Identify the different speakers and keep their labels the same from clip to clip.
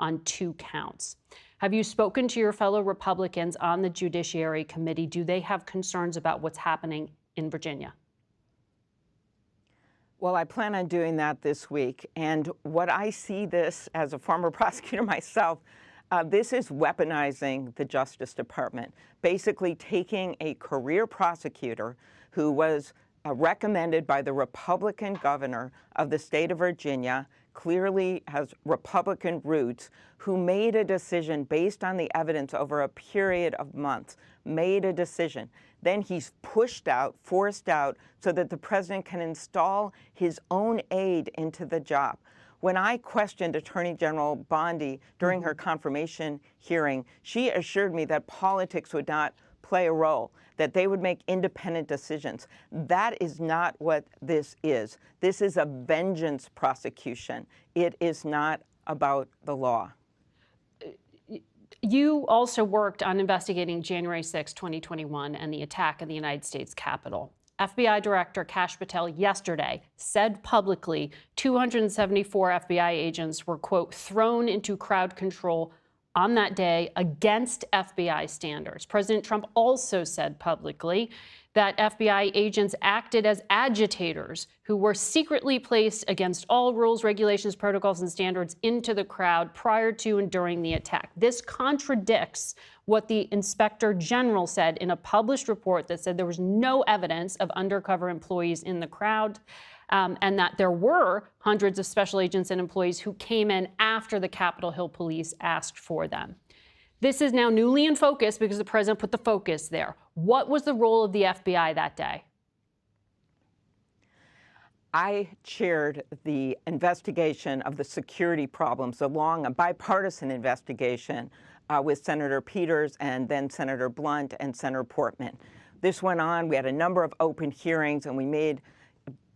Speaker 1: on 2 counts. Have you spoken to your fellow Republicans on the Judiciary Committee? Do they have concerns about what's happening in Virginia?
Speaker 2: Well, I plan on doing that this week. And what I see this as a former prosecutor myself, this is weaponizing the Justice Department, basically taking a career prosecutor who was recommended by the Republican governor of the state of Virginia, clearly has Republican roots, who made a decision based on the evidence over a period of months, made a decision. Then he's pushed out, forced out, so that the president can install his own aide into the job. When I questioned Attorney General Bondi during her confirmation hearing, she assured me that politics would not play a role, that they would make independent decisions. That is not what this is. This is a vengeance prosecution. It is not about the law.
Speaker 1: You also worked on investigating January 6, 2021, and the attack in the United States Capitol. FBI Director Kash Patel yesterday said publicly 274 FBI agents were, quote, thrown into crowd control on that day against FBI standards. President Trump also said publicly that FBI agents acted as agitators who were secretly placed against all rules, regulations, protocols, and standards into the crowd prior to and during the attack. This contradicts what the Inspector General said in a published report that said there was no evidence of undercover employees in the crowd, and that there were hundreds of special agents and employees who came in after the Capitol Hill police asked for them. This is now newly in focus because the president put the focus there. What was the role of the FBI that day?
Speaker 2: I chaired the investigation of the security problems, along a bipartisan investigation with Senator Peters and then Senator Blunt and Senator Portman. This went on. We had a number of open hearings, and we made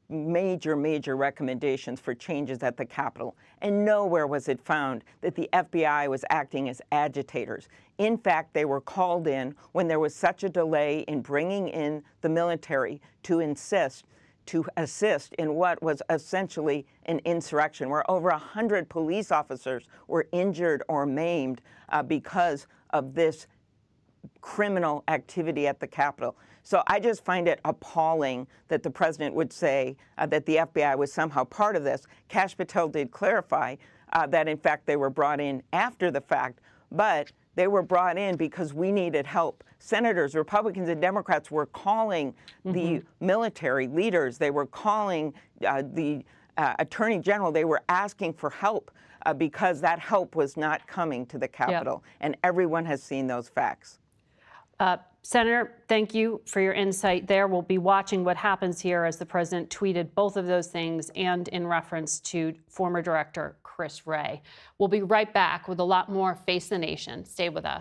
Speaker 2: major recommendations for changes at the Capitol. And nowhere was it found that the FBI was acting as agitators. In fact, they were called in when there was such a delay in bringing in the military to assist in what was essentially an insurrection, where over 100 police officers were injured or maimed because of this criminal activity at the Capitol. So I just find it appalling that the president would say that the FBI was somehow part of this. Kash Patel did clarify that, in fact, they were brought in after the fact, but they were brought in because we needed help. Senators, Republicans and Democrats were calling the military leaders. They were calling the Attorney General. They were asking for help because that help was not coming to the Capitol. Yep. And everyone has seen those facts.
Speaker 1: Senator, thank you for your insight there. We'll be watching what happens here as the president tweeted both of those things and in reference to former director Chris Wray. We'll be right back with a lot more Face the Nation. Stay with us.